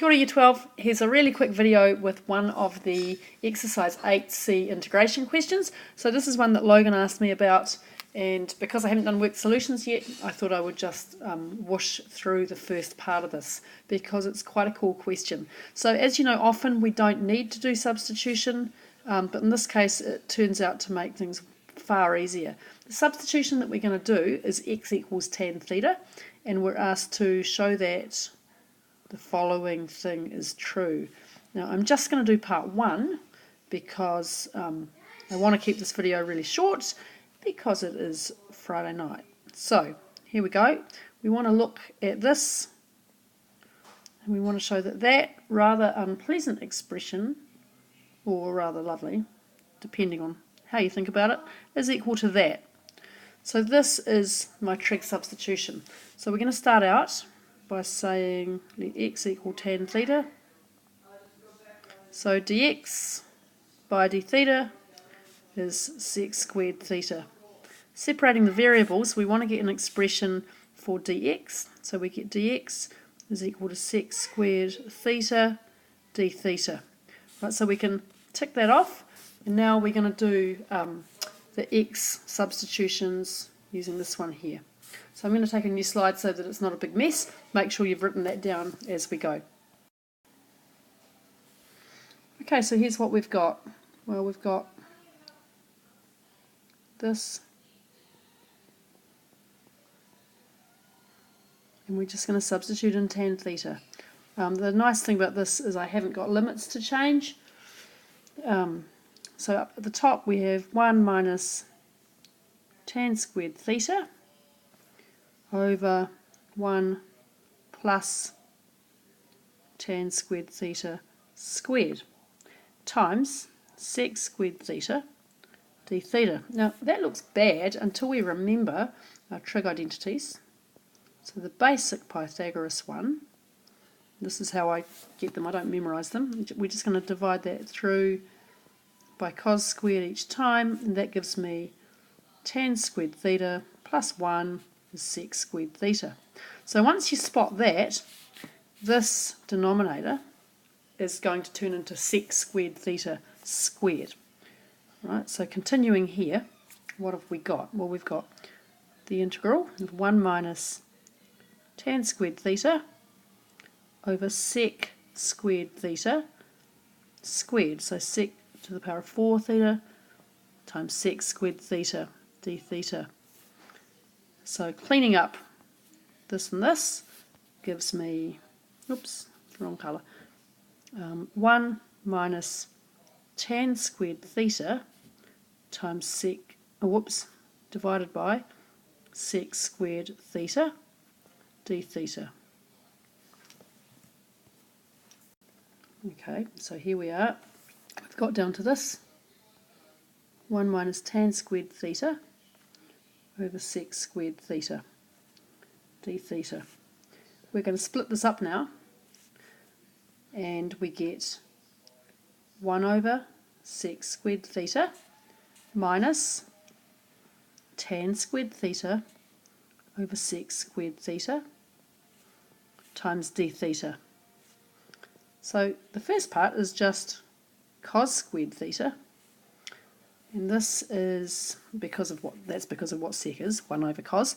Kia ora Year 12, here's a really quick video with one of the exercise 8C integration questions. So this is one that Logan asked me about, and because I haven't done word solutions yet, I thought I would just whoosh through the first part of this because it's quite a cool question. So as you know, often we don't need to do substitution, but in this case it turns out to make things far easier. The substitution that we're going to do is x equals tan theta, and we're asked to show that the following thing is true. Now I'm just going to do part one because I want to keep this video really short because it is Friday night. So here we go. We want to look at this and we want to show that that rather unpleasant expression, or rather lovely, depending on how you think about it, is equal to that. So this is my trig substitution. So we're going to start out by saying let x equal tan theta. So dx by d theta is sec squared theta. Separating the variables, we want to get an expression for dx. So we get dx is equal to sec squared theta d theta. Right, so we can tick that off, and now we're going to do the x substitutions using this one here. So I'm going to take a new slide so that it's not a big mess. Make sure you've written that down as we go. Okay, so here's what we've got. Well, we've got this, and we're just going to substitute in tan theta. The nice thing about this is I haven't got limits to change. So up at the top we have 1 minus tan squared theta over 1 plus tan squared theta squared times sec squared theta d theta. Now that looks bad until we remember our trig identities. So the basic Pythagoras one, this is how I get them, I don't memorise them. We're just going to divide that through by cos squared each time, and that gives me tan squared theta plus 1 is sec squared theta. So once you spot that, this denominator is going to turn into sec squared theta squared. Right, so continuing here, what have we got? Well, we've got the integral of 1 minus tan squared theta over sec squared theta squared. So sec to the power of 4 theta times sec squared theta d theta. So cleaning up this and this gives me, oops, wrong colour, 1 minus tan squared theta times sec, divided by sec squared theta d theta. Okay, so here we are. We've got down to this, 1 minus tan squared theta over sec squared theta d theta. We're going to split this up now, and we get 1 over sec squared theta minus tan squared theta over sec squared theta times d theta. So the first part is just cos squared theta, and this is because of what sec is, 1 over cos.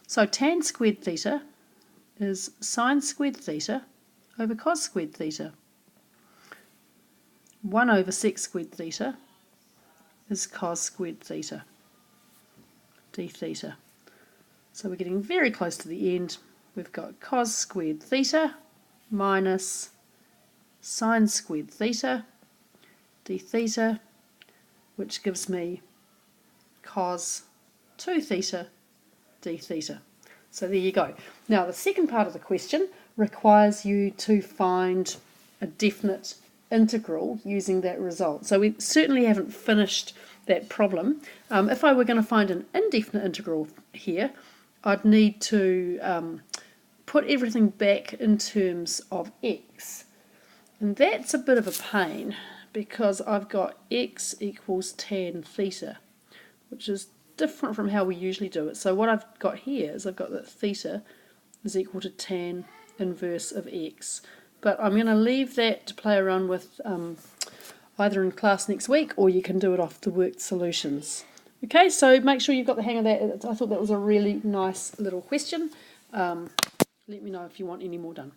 So tan squared theta is sine squared theta over cos squared theta. 1 over sec squared theta is cos squared theta d theta. So we're getting very close to the end. We've got cos squared theta minus sine squared theta d theta, which gives me cos 2 theta d theta. So there you go. Now the second part of the question requires you to find a definite integral using that result. So we certainly haven't finished that problem. If I were going to find an indefinite integral here, I'd need to put everything back in terms of x. And that's a bit of a pain because I've got x equals tan theta, which is different from how we usually do it. So what I've got here is I've got that theta is equal to tan inverse of x. But I'm going to leave that to play around with either in class next week, or you can do it off the worked solutions. Okay, so make sure you've got the hang of that. I thought that was a really nice little question. Let me know if you want any more done.